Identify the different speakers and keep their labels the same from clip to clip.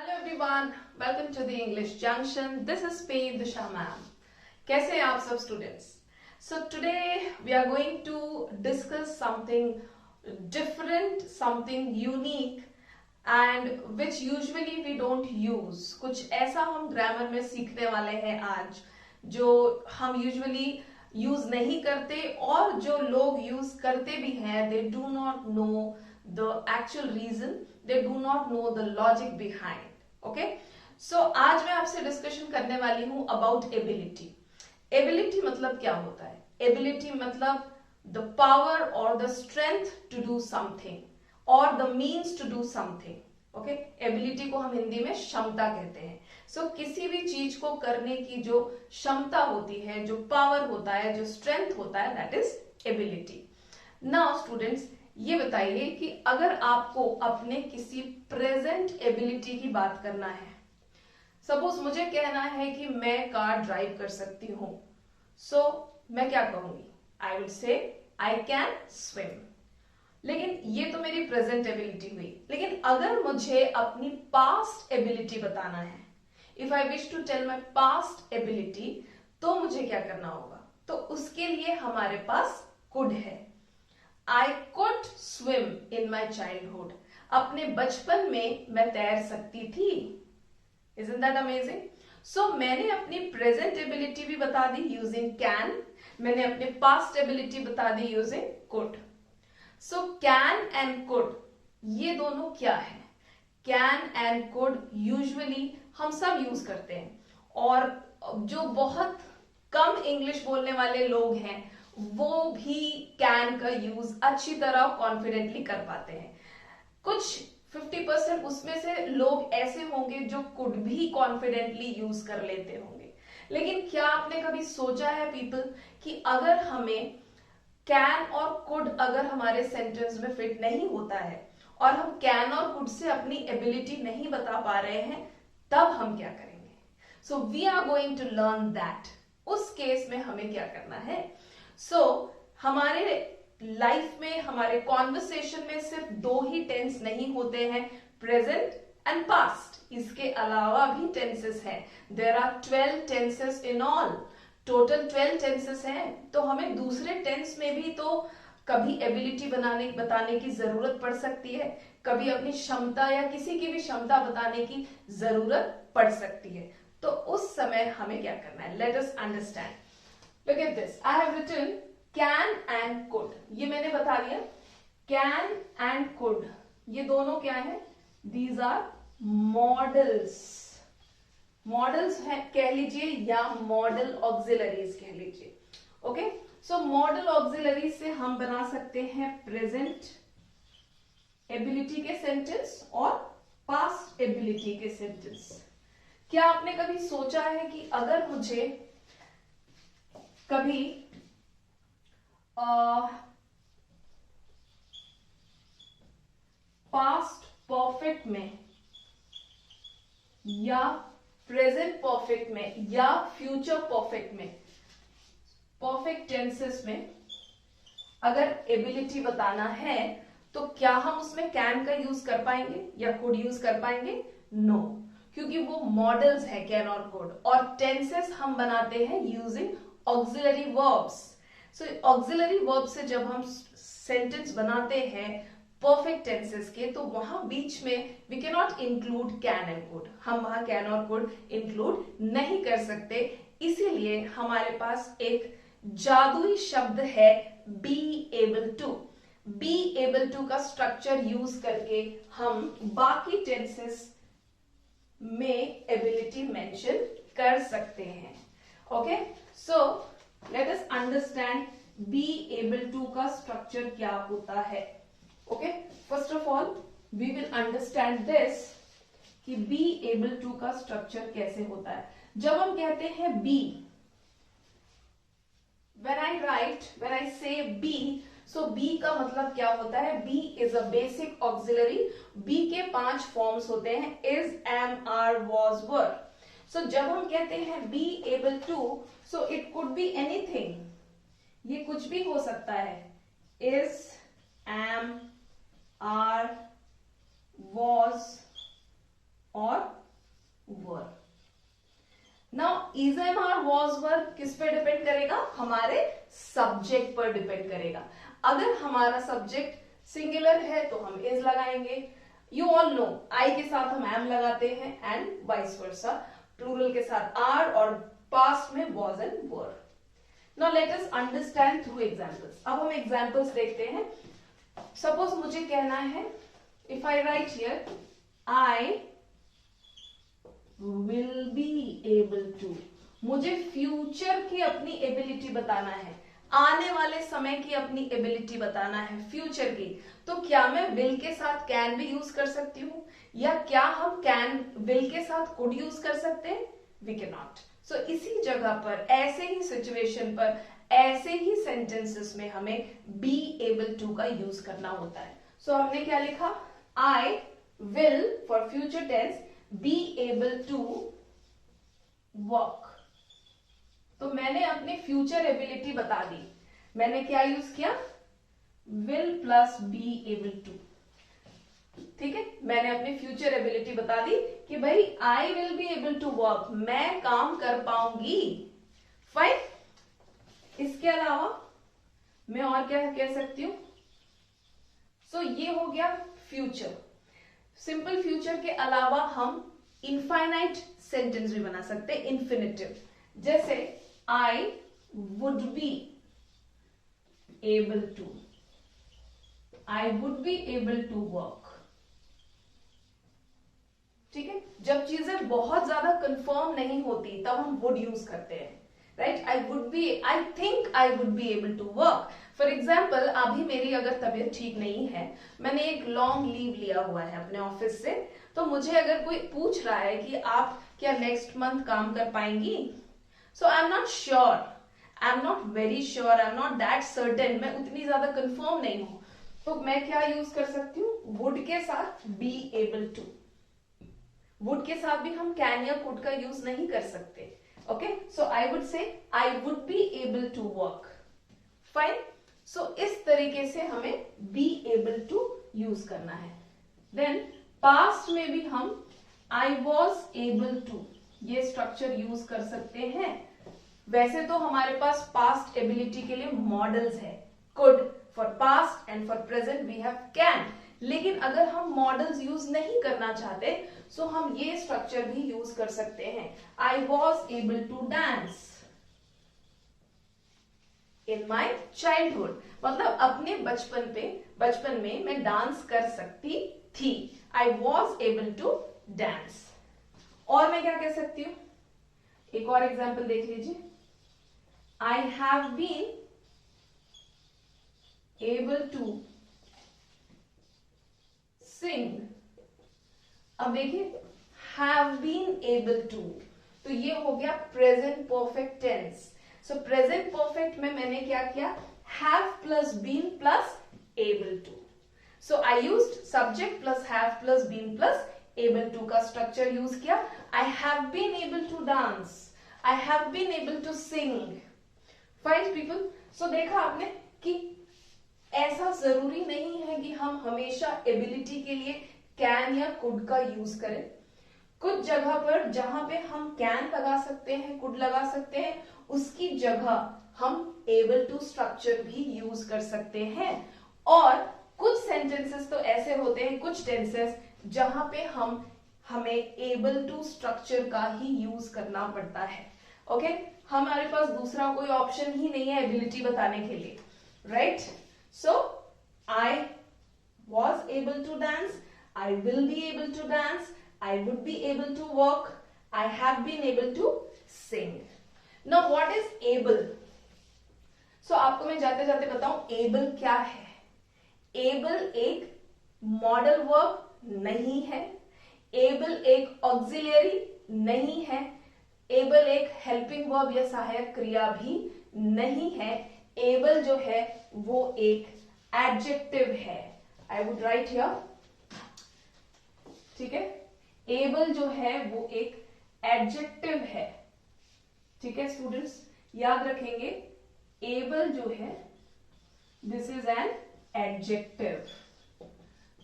Speaker 1: Hello everyone, welcome to the English junction. This is P Disha ma'am. कैसे हैं आप सब students? So today we are going to discuss something different, something unique and which usually we don't use. कुछ ऐसा हम grammar में सीखने वाले हैं आज जो हम यूजुअली यूज नहीं करते, और जो लोग यूज करते भी हैं they do not know the actual reason, they do not know the logic behind. Okay, so आज मैं आपसे डिस्कशन करने वाली हूं अबाउट एबिलिटी. एबिलिटी मतलब क्या होता है? एबिलिटी मतलब द पावर और the strength to do something और the means to do something. Okay, ability को हम हिंदी में क्षमता कहते हैं. सो किसी भी चीज को करने की जो क्षमता होती है, जो पावर होता है, जो स्ट्रेंथ होता है, that is ability. Now students, ये बताइए कि अगर आपको अपने किसी प्रेजेंट एबिलिटी की बात करना है, सपोज मुझे कहना है कि मैं कार ड्राइव कर सकती हूं, सो मैं क्या कहूंगी? I will say I can swim. लेकिन ये तो मेरी प्रेजेंट एबिलिटी हुई. लेकिन अगर मुझे अपनी पास्ट एबिलिटी बताना है, if I wish to tell my past ability, तो मुझे क्या करना होगा? तो उसके लिए हमारे पास कुड है. I could swim in my childhood. अपने बचपन में मैं तैर सकती थी. Isn't that amazing? So मैंने अपनी प्रेजेंट एबिलिटी भी बता दी यूजिंग कैन. मैंने अपने पास्ट एबिलिटी बता दी using could. So can and could, ये दोनों क्या है? कैन एंड कुड यूजुअली हम सब यूज करते हैं, और जो बहुत कम इंग्लिश बोलने वाले लोग हैं वो भी कैन का यूज अच्छी तरह कॉन्फिडेंटली कर पाते हैं. कुछ 50% उसमें से लोग ऐसे होंगे जो कुड भी कॉन्फिडेंटली यूज कर लेते होंगे. लेकिन क्या आपने कभी सोचा है पीपल कि अगर हमें कैन और कुड अगर हमारे सेंटेंस में फिट नहीं होता है और हम कैन और कुड से अपनी एबिलिटी नहीं बता पा रहे हैं, तब हम क्या करेंगे? So we are going to learn that. उस केस में हमें क्या करना है? हमारे लाइफ में, हमारे कॉन्वर्सेशन में सिर्फ दो ही टेंस नहीं होते हैं, प्रेजेंट एंड पास्ट. इसके अलावा भी टेंसेस हैं. There are 12 tenses in all. Total 12 tenses हैं. तो हमें दूसरे टेंस में भी तो कभी एबिलिटी बताने की जरूरत पड़ सकती है, कभी अपनी क्षमता या किसी की भी क्षमता बताने की जरूरत पड़ सकती है. तो उस समय हमें क्या करना है? Late us understand. Look at this. I have written can and could. ये मैंने बता दिया. Can and could, ये दोनों क्या है? These are models. Models है कह लीजिए, या model auxiliaries कह लीजिए. Okay? So model auxiliaries से हम बना सकते हैं present ability के sentence और past ability के sentence. क्या आपने कभी सोचा है कि अगर मुझे कभी पास्ट परफेक्ट में या प्रेजेंट परफेक्ट में या फ्यूचर परफेक्ट में, परफेक्ट टेंसेस में अगर एबिलिटी बताना है, तो क्या हम उसमें कैन का यूज कर पाएंगे या कुड यूज कर पाएंगे? नो, क्योंकि वो मॉडल्स है कैन और कुड, और टेंसेस हम बनाते हैं यूजिंग ऑक्सिलरी वर्ब्स. सो ऑक्सिलरी वर्ब से जब हम सेंटेंस बनाते हैं परफेक्ट टेंसेस के, तो वहां बीच में we can not include can and could. हम वहां कैन और कुड इंक्लूड नहीं कर सकते. इसीलिए हमारे पास एक जादुई शब्द है be able to. Be able to का स्ट्रक्चर यूज करके हम बाकी टेंसेस में एबिलिटी मेंशन कर सकते हैं. Okay, so let us understand be able to का स्ट्रक्चर क्या होता है. Okay, first of all we will understand this कि बी एबल टू का स्ट्रक्चर कैसे होता है. जब हम कहते हैं be, when I say be, so B का मतलब क्या होता है? B is a basic auxiliary. B के 5 फॉर्म्स होते हैं: is, am, are, was, were. So जब हम कहते हैं be able to, so it could be anything. ये कुछ भी हो सकता है. is, am, are, was और is am are was were किस पे डिपेंड करेगा, हमारे सब्जेक्ट पर डिपेंड करेगा। अगर हमारा सब्जेक्ट सिंगुलर है तो हम इज लगाएंगे, यू ऑल नो आई के साथ हम एम लगाते हैं एंड वाइस वर्सा, प्लूरल के साथ आर और पास्ट में was and were. Now let us understand through examples. अब हम एग्जांपल्स देखते हैं। सपोज मुझे कहना है, if I write here I will be able to, मुझे फ्यूचर की अपनी एबिलिटी बताना है, आने वाले समय की अपनी एबिलिटी बताना है फ्यूचर की, तो क्या मैं विल के साथ कैन भी यूज कर सकती हूँ, या क्या हम कैन विल के साथ कुड यूज कर सकते हैं, वी कैन नॉट। सो इसी जगह पर, ऐसे ही सिचुएशन पर, ऐसे ही सेंटेंसेस में हमें बी एबल टू का यूज करना होता है। सो हमने क्या लिखा, I will for future tense be able to work. तो मैंने अपनी फ्यूचर एबिलिटी बता दी, मैंने क्या यूज किया, will plus be able to. ठीक है, मैंने अपनी फ्यूचर एबिलिटी बता दी कि भाई I will be able to work, मैं काम कर पाऊंगी। फाइन, इसके अलावा मैं और क्या कह सकती हूं, सो ये हो गया फ्यूचर। सिंपल फ्यूचर के अलावा हम इनफाइनाइट सेंटेंस भी बना सकते हैं, इन्फिनिटिव, जैसे I would be able to, I would be able to work. ठीक है, जब चीजें बहुत ज्यादा कंफर्म नहीं होती तब हम वुड यूज करते हैं, right. I would be, I think I would be able to work. For example, अभी मेरी अगर तबीयत ठीक नहीं है, मैंने एक लॉन्ग लीव लिया हुआ है अपने ऑफिस से, तो मुझे अगर कोई पूछ रहा है कि आप क्या नेक्स्ट मंथ काम कर पाएंगी, so I am not sure, I am not very sure, I am not that certain, मैं उतनी ज्यादा कंफर्म नहीं हूं, तो मैं क्या यूज कर सकती हूँ, वुड के साथ बी एबल टू। वुड के साथ भी हम कैन या कुड का यूज नहीं कर सकते। Okay, so I would say I would be able to work. Fine, so इस तरीके से हमें बी एबल टू यूज करना है। देन पास्ट में भी हम आई वॉज एबल टू ये स्ट्रक्चर यूज कर सकते हैं। वैसे तो हमारे पास पास्ट एबिलिटी के लिए मॉडल्स है, could for past and for present we have can, लेकिन अगर हम मॉडल्स यूज नहीं करना चाहते सो हम ये स्ट्रक्चर भी यूज कर सकते हैं। I was able to dance in my childhood, मतलब अपने बचपन में मैं डांस कर सकती थी। I was able to dance. और मैं क्या कह सकती हूं, एक और एग्जाम्पल देख लीजिए, I have been able to sing. अब देखिए, हैव बीन एबल टू, तो ये हो गया present perfect tense. So present perfect में मैंने क्या किया, have plus been plus able to. So I used subject plus have plus been plus able to का स्ट्रक्चर यूज किया। I have been able to dance, I have been able to sing. Fine people, so देखा आपने कि ऐसा जरूरी नहीं है कि हम हमेशा एबिलिटी के लिए कैन या कुड का यूज करें। कुछ जगह पर जहां पे हम कैन लगा सकते हैं, कुड लगा सकते हैं, उसकी जगह हम एबल टू स्ट्रक्चर भी यूज कर सकते हैं। और कुछ सेंटेंसेस तो ऐसे होते हैं, कुछ टेंसेस जहां पे हमें एबल टू स्ट्रक्चर का ही यूज करना पड़ता है। ओके, हमारे पास दूसरा कोई ऑप्शन ही नहीं है एबिलिटी बताने के लिए, right. So I was able to dance, I will be able to dance, I would be able to walk, I have been able to sing. Now what is able? So आपको मैं जाते जाते बताऊं able क्या है। able एक modal verb नहीं है, able एक ऑक्सिलरी नहीं है, able एक हेल्पिंग वर्ब या सहायक क्रिया भी नहीं है। able जो है वो एक एडजेक्टिव है। I would write here, ठीक है, एबल जो है वो एक एडजेक्टिव है। ठीक है स्टूडेंट्स, याद रखेंगे एबल जो है दिस इज एन एडजेक्टिव।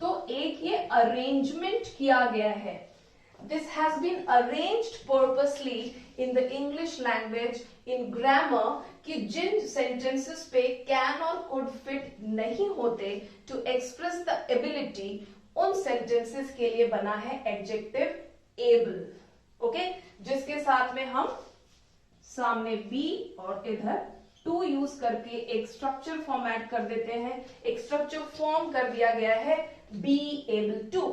Speaker 1: तो एक ये अरेंजमेंट किया गया है, This has been arranged purposely in the English language in grammar कि जिन sentences पे can और could fit नहीं होते to express the ability, उन sentences के लिए बना है adjective able. Okay? जिसके साथ में हम सामने be और इधर to यूज करके एक स्ट्रक्चर फॉर्मेट कर देते हैं, एक स्ट्रक्चर फॉर्म कर दिया गया है be able to.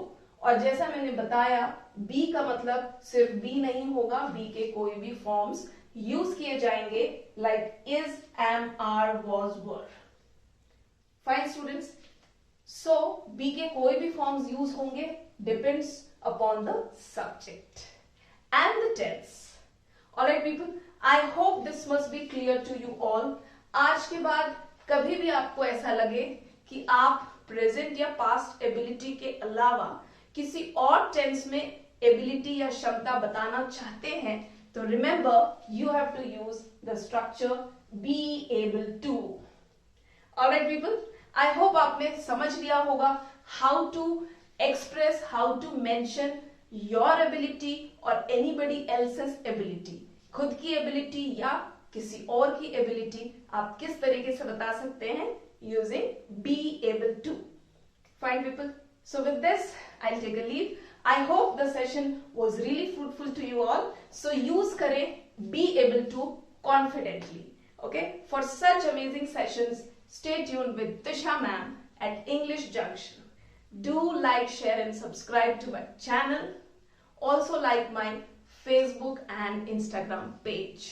Speaker 1: और जैसा मैंने बताया be का मतलब सिर्फ be नहीं होगा, be के कोई भी फॉर्म्स यूज किए जाएंगे like is, am, are, was, were. Fine students, so be के कोई भी फॉर्म्स यूज होंगे depends upon the subject and the tense. Alright people, I hope this must be clear to you all. आज के बाद कभी भी आपको ऐसा लगे कि आप प्रेजेंट या पास्ट एबिलिटी के अलावा किसी और टेंस में एबिलिटी या क्षमता बताना चाहते हैं तो remember you have to use the structure be able to. Alright people, I hope आपने समझ लिया होगा how to express, how to mention your ability और एनीबडी एल्सेस एबिलिटी. खुद की एबिलिटी या किसी और की एबिलिटी आप किस तरीके से बता सकते हैं using be able to. Fine people, so with this I will take a leave. I hope the session was really fruitful to you all. So use करें be able to confidently. Okay, for such amazing sessions stay tuned with Disha ma'am at English Junction. Do like, share and subscribe to my channel. Also like my Facebook and Instagram page.